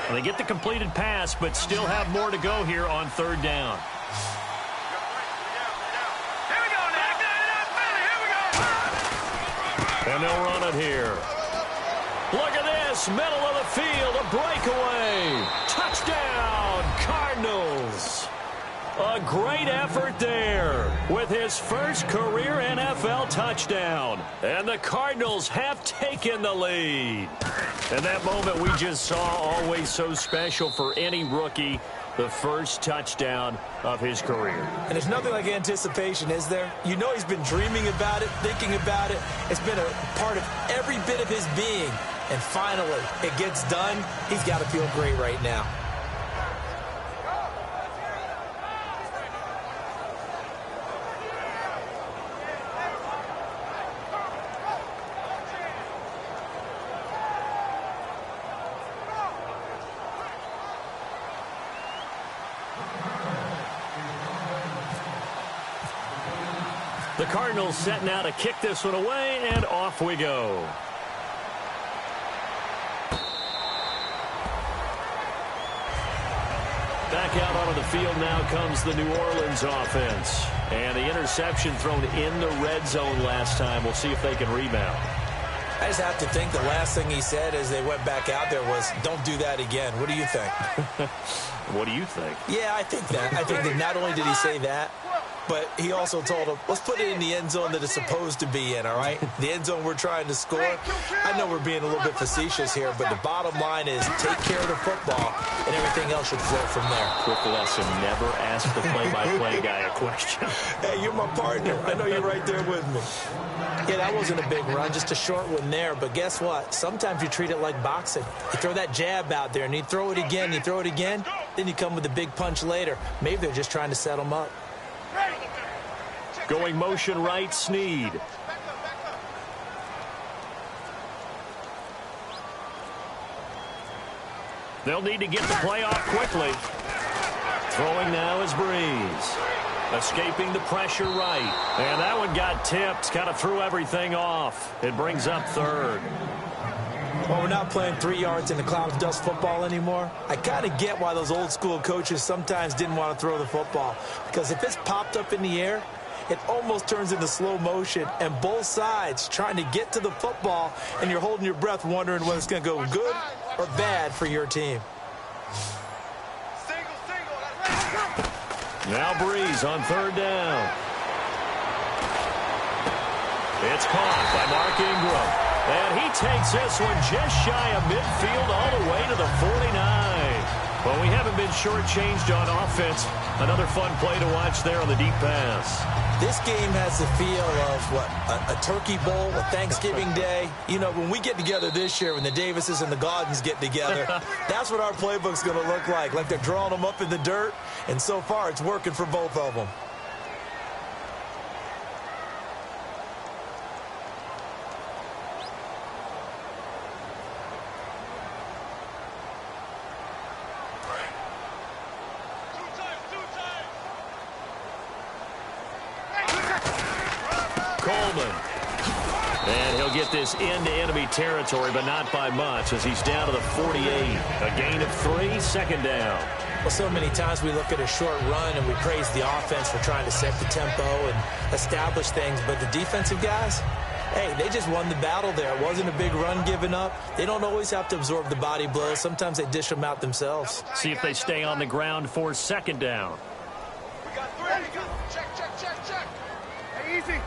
And they get the completed pass, but still have more to go here on third down. And they'll run it here. Look at this, middle of the field, a breakaway. Touchdown, Cardinals. A great effort there with his first career NFL touchdown. And the Cardinals have taken the lead. And that moment we just saw, always so special for any rookie. The first touchdown of his career. And there's nothing like anticipation, is there? You know he's been dreaming about it, thinking about it. It's been a part of every bit of his being. And finally, it gets done. He's got to feel great right now. The Cardinals setting out to kick this one away, and off we go. Back out onto the field now comes the New Orleans offense. And the interception thrown in the red zone last time. We'll see if they can rebound. I just have to think the last thing he said as they went back out there was, don't do that again. What do you think? What do you think? Yeah, I think that. I think that not only did he say that, but he also told him, let's put it in the end zone that it's supposed to be in, all right? The end zone we're trying to score. I know we're being a little bit facetious here, but the bottom line is take care of the football, and everything else should flow from there. Quick lesson, never ask the play-by-play guy a question. Hey, you're my partner. I know you're right there with me. Yeah, that wasn't a big run, just a short one there. But guess what? Sometimes you treat it like boxing. You throw that jab out there, and you throw it again, you throw it again, then you come with a big punch later. Maybe they're just trying to set them up. Going motion right, Snead. They'll need to get the play off quickly. Throwing now is Breeze. Escaping the pressure right. And that one got tipped. Kind of threw everything off. It brings up third. Well, we're not playing 3 yards in the cloud of dust football anymore. I kind of get why those old school coaches sometimes didn't want to throw the football. Because if it's popped up in the air, it almost turns into slow motion, and both sides trying to get to the football, and you're holding your breath wondering whether it's going to go good or bad for your team. Now Breeze on third down. It's caught by Mark Ingram. And he takes this one just shy of midfield all the way to the 49. Well, we haven't been shortchanged on offense. Another fun play to watch there on the deep pass. This game has the feel of, what, a turkey bowl, a Thanksgiving Day. You know, when we get together this year, when the Davises and the Gaudens get together, that's what our playbook's going to look like they're drawing them up in the dirt. And so far, it's working for both of them. Coleman. And he'll get this into enemy territory, but not by much, as he's down to the 48. A gain of 3, 2nd down. Well, so many times we look at a short run and we praise the offense for trying to set the tempo and establish things, but the defensive guys, hey, they just won the battle there. It wasn't a big run given up. They don't always have to absorb the body blows. Sometimes they dish them out themselves. See if they stay on the ground for 2nd down. We got 3. Check. Hey, easy.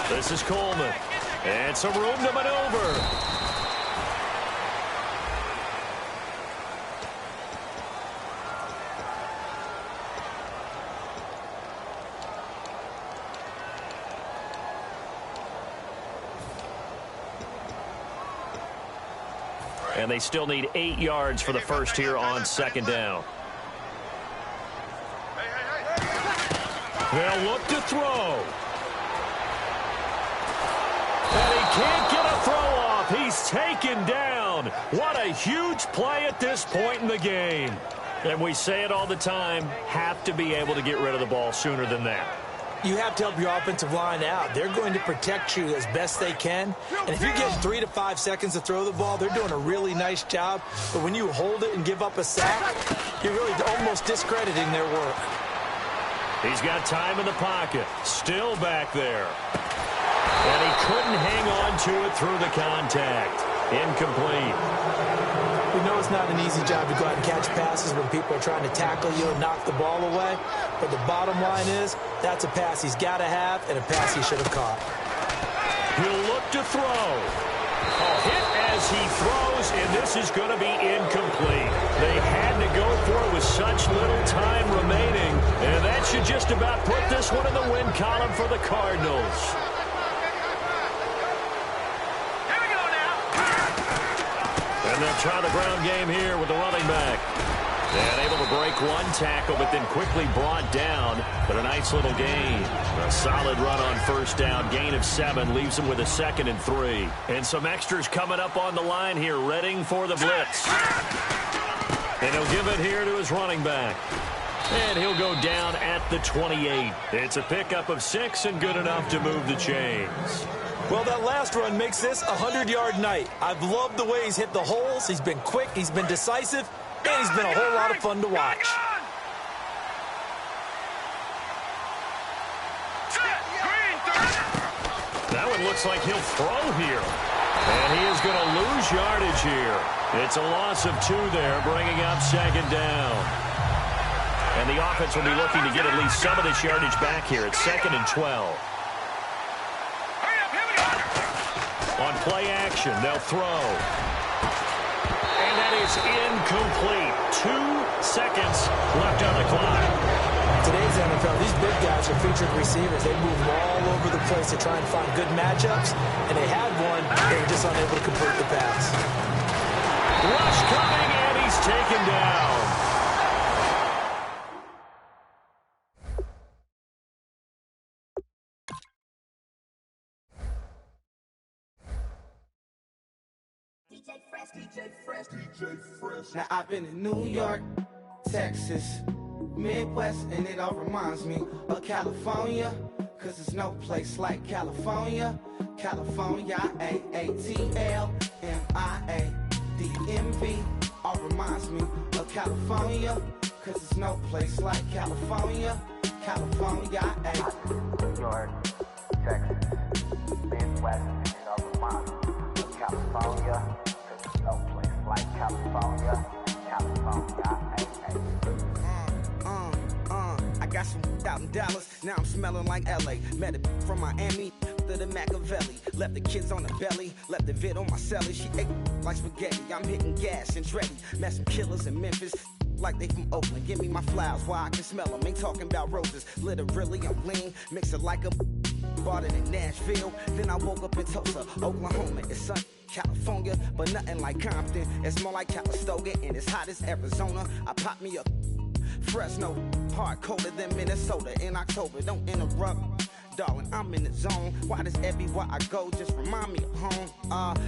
This is Coleman. And some room to maneuver. And they still need 8 yards for the first here on 2nd down. They'll look to throw. And he can't get a throw off. He's taken down. What a huge play at this point in the game. And we say it all the time, have to be able to get rid of the ball sooner than that. You have to help your offensive line out. They're going to protect you as best they can. And if you get 3 to 5 seconds to throw the ball, they're doing a really nice job. But when you hold it and give up a sack, you're really almost discrediting their work. He's got time in the pocket. Still back there. And he couldn't hang on to it through the contact. Incomplete. We know it's not an easy job to go out and catch passes when people are trying to tackle you and knock the ball away. But the bottom line is, that's a pass he's got to have and a pass he should have caught. He'll look to throw. A hit as he throws, and this is going to be incomplete. They had to go for it with such little time remaining, and that should just about put this one in the win column for the Cardinals. And they'll try the ground game here with the running back. And able to break one tackle, but then quickly brought down. But a nice little gain. A solid run on 1st down. Gain of 7 leaves him with a 2nd and 3. And some extras coming up on the line here, readying for the blitz. And he'll give it here to his running back. And he'll go down at the 28. It's a pickup of 6 and good enough to move the chains. Well, that last run makes this a 100-yard night. I've loved the way he's hit the holes. He's been quick. He's been decisive. And he's been a whole lot of fun to watch. That one looks like he'll throw here. And he is going to lose yardage here. It's a loss of 2 there, bringing up 2nd down. And the offense will be looking to get at least some of this yardage back here at 2nd and 12. On play action, they'll throw. And that is incomplete. 2 seconds left on the clock. Today's NFL, these big guys are featured receivers. They move all over the place to try and find good matchups. And they had one, they were just unable to complete the pass. Rush coming, and he's taken down. DJ Fresh. Now I've been in New York, Texas, Midwest, and it all reminds me of California, cause there's no place like California. California, AATLMIA-DMV, all reminds me of California, cause there's no place like California. California, New York, Texas, Midwest, and it all reminds me of California. No place like California, California, I got some out in Dallas, now I'm smelling like LA. Met it from Miami to the Machiavelli. Left the kids on the belly, left the vid on my celly. She ate like spaghetti, I'm hitting gas and Dreddy. Met some killers in Memphis, like they from Oakland. Give me my flowers while I can smell them. Ain't talking about roses, literally I'm lean. Mix it like a bought it in Nashville. Then I woke up in Tulsa, Oklahoma. It's sun, California, but nothing like Compton. It's more like Calistoga, and it's hot as Arizona. I pop me up Fresno, hard colder than Minnesota in October. Don't interrupt, darling, I'm in the zone. Why does everywhere I go just remind me of home?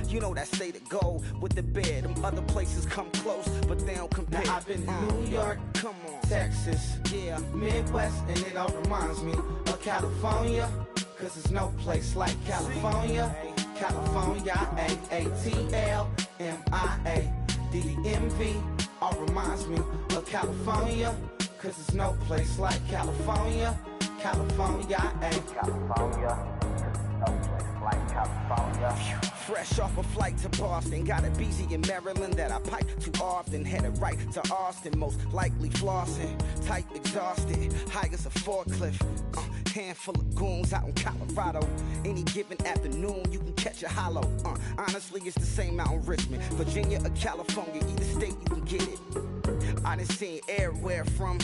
You know that say to go with the bed. Them other places come close, but they don't compare. Now I've been to New York, come on, Texas, yeah, Midwest, and it all reminds me of California, cause there's no place like California. California, A-A-T-L-M-I-A-D-D-M-V, all reminds me of California, cause there's no place like California. California, California, no place like California. Fresh off a flight to Boston, got a BZ in Maryland that I pipe too often. Headed right to Austin, most likely flossing. Tight, exhausted, high as a forklift. Handful of goons out in Colorado. Any given afternoon, you can catch a hollow. Honestly, it's the same out in Richmond, Virginia or California. Either state, you can get it. I done seen everywhere from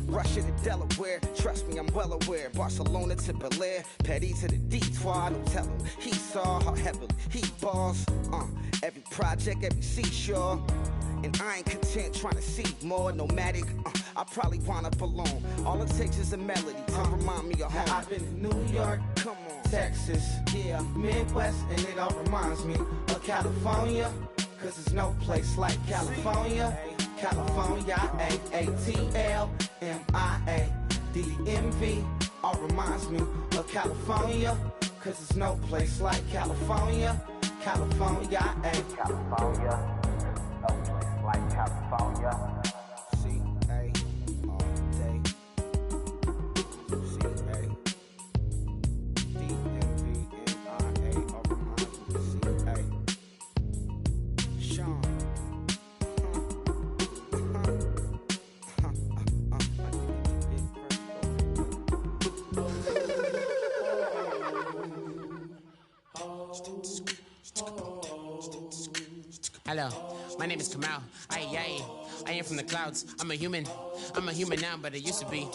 Russia to Delaware. Trust me, I'm well aware. Barcelona to Bel Air, Petty to the Detroit. Don't tell him he saw how heavily he balls. Every project, every seashore. And I ain't content trying to see more. Nomadic, I probably wind up alone. All it takes is a melody to remind me of home. Now I've been to New York, come on, Texas, yeah, Midwest, and it all reminds me of California, cause there's no place like California. California, A-A-T-L-M-I-A-D-D-M-V, all reminds me of California, cause there's no place like California. California, California, no place like California. C-A all day. C-A D-M-V-M-I-A, all reminds me of C-A. Sean. Hello, my name is Kamal. I am from the clouds. I'm a human now, but I used to be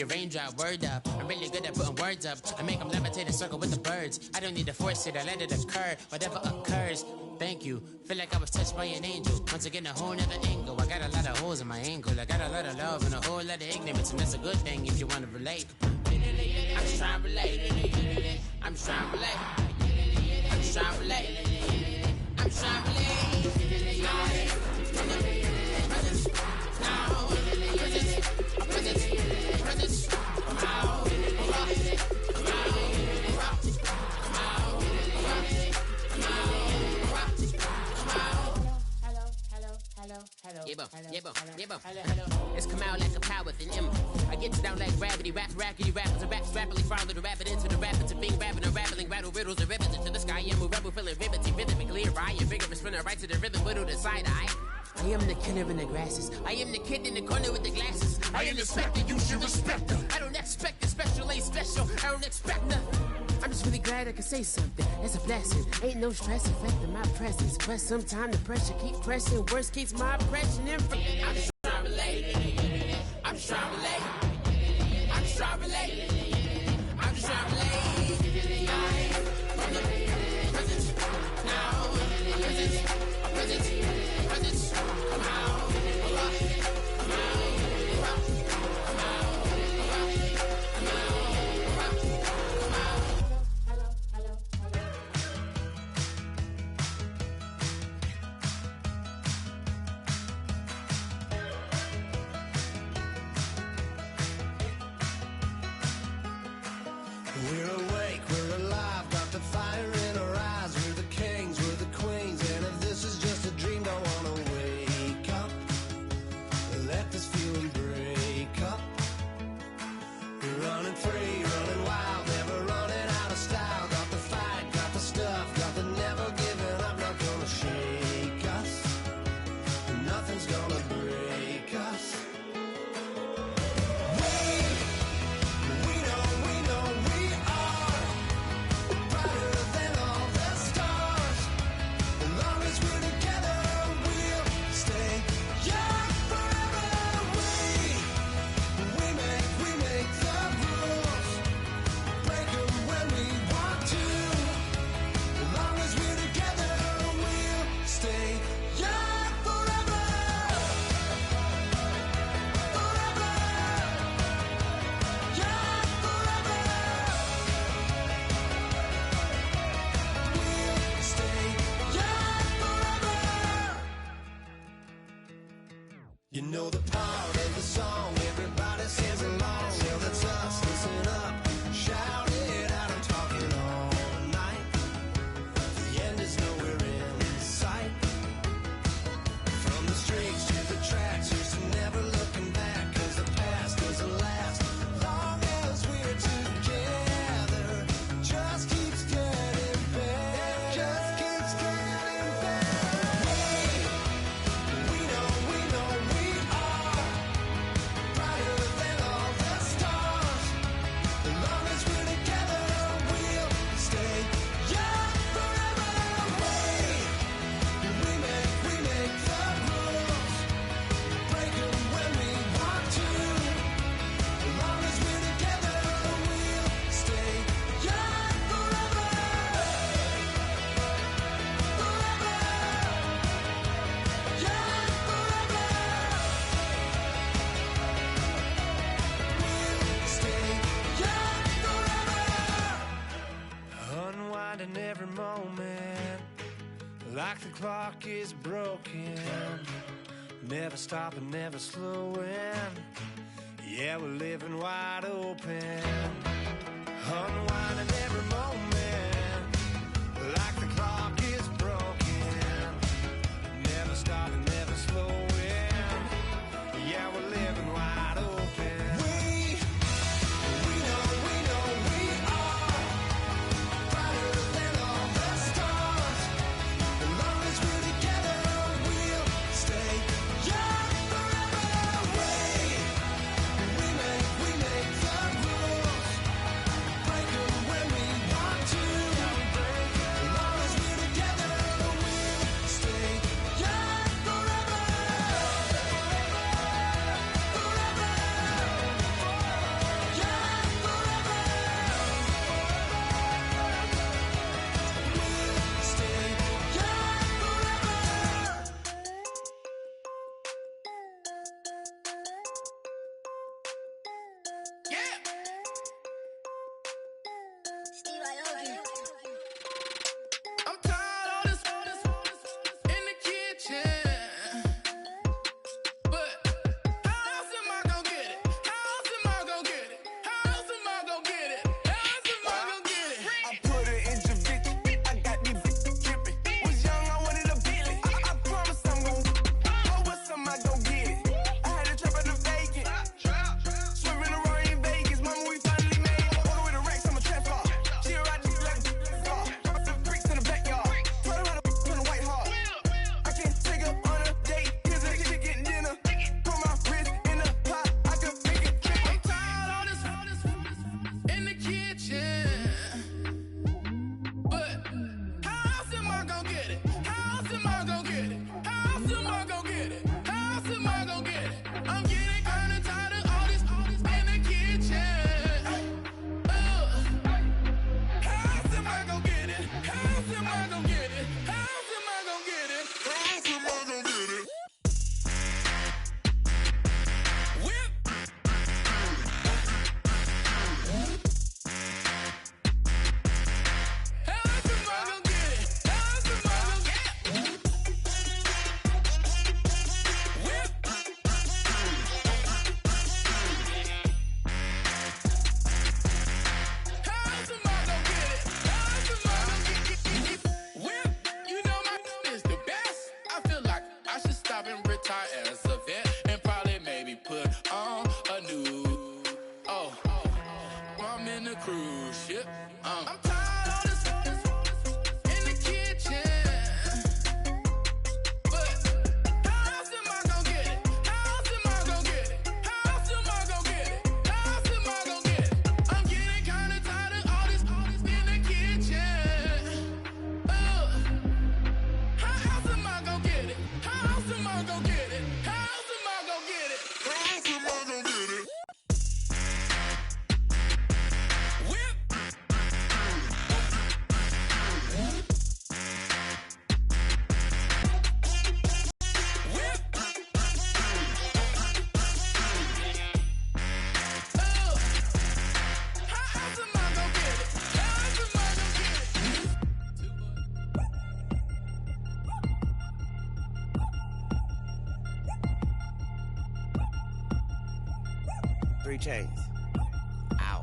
a raindrop, word up. I'm really good at putting words up. I make them levitate and circle with the birds. I don't need to force it, I let it occur. Whatever occurs, thank you. Feel like I was touched by an angel. Once again, a whole nother angle. I got a lot of holes in my angle. I got a lot of love and a whole lot of ignorance, and that's a good thing if you want to relate. I'm just trying to relate. I'm just trying to relate. I'm just trying to relate. I'm just trying to relate. It's come out like a power with an M. I get you down like gravity, rackety rappers and raps rapidly follow the rapid into the rapids and being rapping and rattling, rattle riddles and ribbons into the sky. I'm a rebel feeling ribbity, rhythmically right, a vigorous spinner right to the rhythm, widow to side eye. I am the killer in the grasses. I am the kid in the corner with the glasses. I am the specter, you should respect her. I don't expect a special, ain't special. I don't expect nothing. I'm just really glad I can say something. That's a blessing. Ain't no stress affecting my presence. But sometimes the pressure keep pressing. Worst case, my oppression. I'm just trying to relate. I'm just trying to relate. I'm just trying to relate. I'm just trying to relate. From the present, now, present, present, present, come out, come out, come out, come out, come out, come out. We're awake, we're alive, got the fire in our eyes. We're the kings, we're the queens, and if this is just a dream, don't wanna wake up. Let this feeling break up. We're running free, running wild, never running out of style. Got the fight, got the stuff, got the never giving up. Not gonna shake us, nothing's gonna break us. We know we are moment, like the clock is broken. Never stopping, never slowing. Yeah, we're living wide open. Unwinding every moment, like the clock is broken. Never stopping, never slowing. Yeah, we're living wide open. We know we are brighter than all the stars. As long as we're together, we'll stay young forever. We make the rules, break them when we want to. As long as we're together, we'll stay young forever. I'm tired of this in the kitchen. But how else am I gonna get it? How else am I gonna get it? How else am I gonna get it? How else am I gonna get it? I put her in Javicia. I got these bitches dripping. Was young, I wanted a Bentley. I promise I'm gon' oh, what's some I gon' get it. I had a trap at the vacant. Swerving around in Vegas. Mama, we finally made it. Over with the racks, I'm a trap car. She a ride like a car. The bricks in the backyard. Tell her how to on the white heart. I can take her on a date. Here's a chicken dinner. Put my wrist in the pot. I can make it fit. I'm tired of this in the kitchen. But how else am I gonna get it? How else am I gonna get it? How else am I gonna get it? How else am I gonna get it? I'm getting kinda tired of all this in the kitchen. How else am I gonna get it? How else am I gonna get it? How else am I gonna get it? How else am I gonna get it? Whip. How else am I gonna get it? How else am I gonna get it? Whip. How else am I gonna get it? How else am I gonna get it? Whip. You know my is the best. I feel like I should stop and retire as a vet and probably maybe put on a new. Oh, I'm in a cruise ship. I'm tired of this in the kitchen. But how else am I gonna get it? How else am I gonna get it? How else am I gonna get it? How else am I gonna get it? I'm getting kinda tired of all this in the kitchen. How else am I gonna get it? How else am I gonna get it? How else am I gonna get it? How else am I gonna get it? Whip. Whip. How else am I gonna get it? How else am I gonna get it? 3 chains. Ow.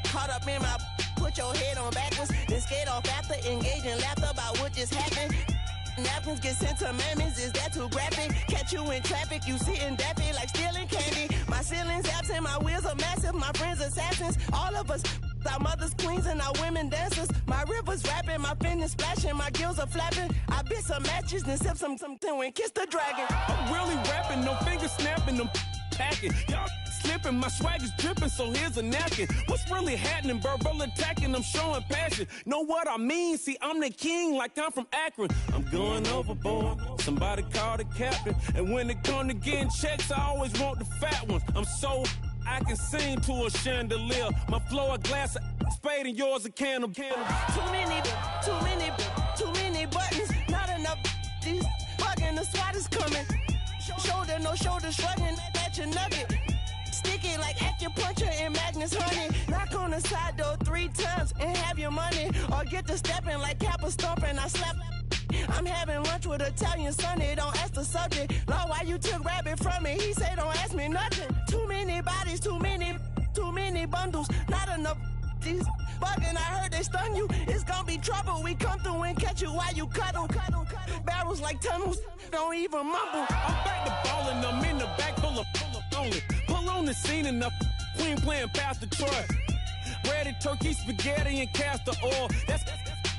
Caught up in my put your head on backwards, then skate off after engaging laughter about what just happened. Napkins get sent to mammies, is that too graphic? Catch you in traffic, you sitting daffy like stealing candy. My ceilings absent, my wheels are massive, my friends assassins. All of us, our mothers queens and our women dancers. My rivers rapping, my fingers splashing, my gills are flapping. I bit some matches, then sip some and kiss the dragon. I'm really rapping, no fingers snapping, them packing. Y'all slipping, my swag is dripping, so here's a napkin. What's really happening? Verbal attacking, I'm showing passion. Know what I mean? See, I'm the king like I'm from Akron. I'm going overboard. Somebody call the captain. And when it come to getting checks, I always want the fat ones. I'm so I can sing to a chandelier. My flow a glass of spade and yours a can of candle. Too many buttons, not enough. These bugging, the SWAT is coming. Shoulder, no shoulder, shrugging at your nugget. Sticky like acupuncture and Magnus honey. Knock on the side door 3 times and have your money. Or get to stepping like Kappa stomping, I slap. I'm having lunch with Italian Sonny, don't ask the subject. Lord, why you took rabbit from me? He say don't ask me nothing. Too many bodies, too many bundles, not enough. These bugging, I heard they stun you. It's gonna be trouble. We come through and catch you while you cuddle. Barrels like tunnels, don't even mumble. I'm back to ballin', I'm in the back full of only. Pull on the scene and the queen playing Pastor Troy. Ready turkey, spaghetti, and castor oil. That's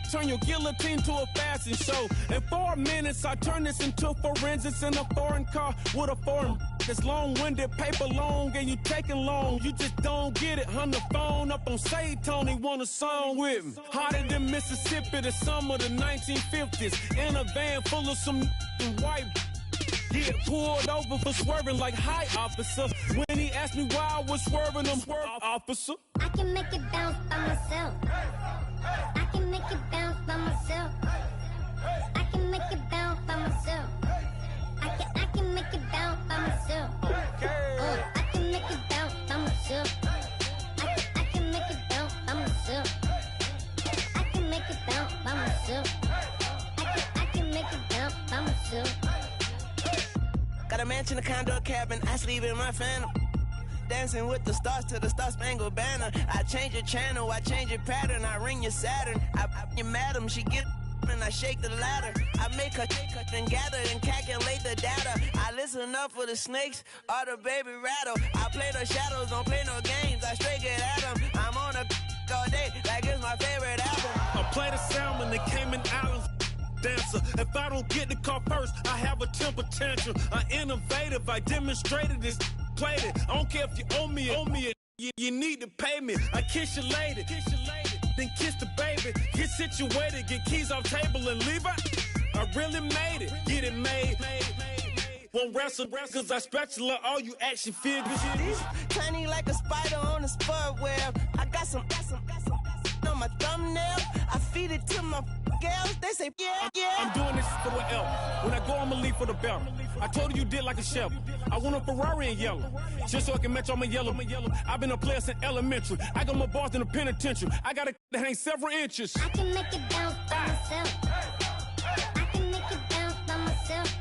turn your guillotine to a fashion show. In 4 minutes, I turn this into forensics in a foreign car with a foreign. It's long-winded, paper long, and you taking long. You just don't get it. On the phone up on Say Tony, want a song with me. Hotter than Mississippi, the summer of the 1950s. In a van full of some white. Get pulled over for swerving like hi, officer. When he asked me why I was swerving, I'm swerving, officer. I can make it bounce by myself. I can make it bounce by myself. I can make it bounce by myself. I can make it bounce by myself. I can make it bounce by myself. I can make it bounce by myself. I can make it bounce by myself. I can make it bounce by myself. Got a mansion, a condo, a cabin, I sleep in my phantom. Dancing with the stars to the Star-Spangled Banner. I change your channel, I change your pattern, I ring your Saturn. I your madam, she get and I shake the ladder. I make her and gather and calculate the data. I listen up for the snakes or the baby rattle. I play the shadows, don't play no games, I straight get at them. I'm on a all day like it's my favorite album. I play the Salmon, the Cayman Islands. Dancer. If I don't get the car first, I have a temper tantrum. I innovative, I demonstrated this, played it. I don't care if you owe me it. You need to pay me. I kiss your lady, then kiss the baby. Get situated, get keys off table and leave out. I really made it, get it made. Won't wrestle, cause I spatula all you action figures. Tiny like a spider on a spud web. I got some on my thumbnail. I feed it to my girls. They say, yeah. I'm doing this for the L. When I go, I'ma leave for the belt. I told you did like a chef. I want a Ferrari in yellow, just so I can match all my yellow. I've been a player since elementary. I got my bars in the penitentiary. I got to hang several inches. I can make it bounce by myself. I can make it bounce by myself.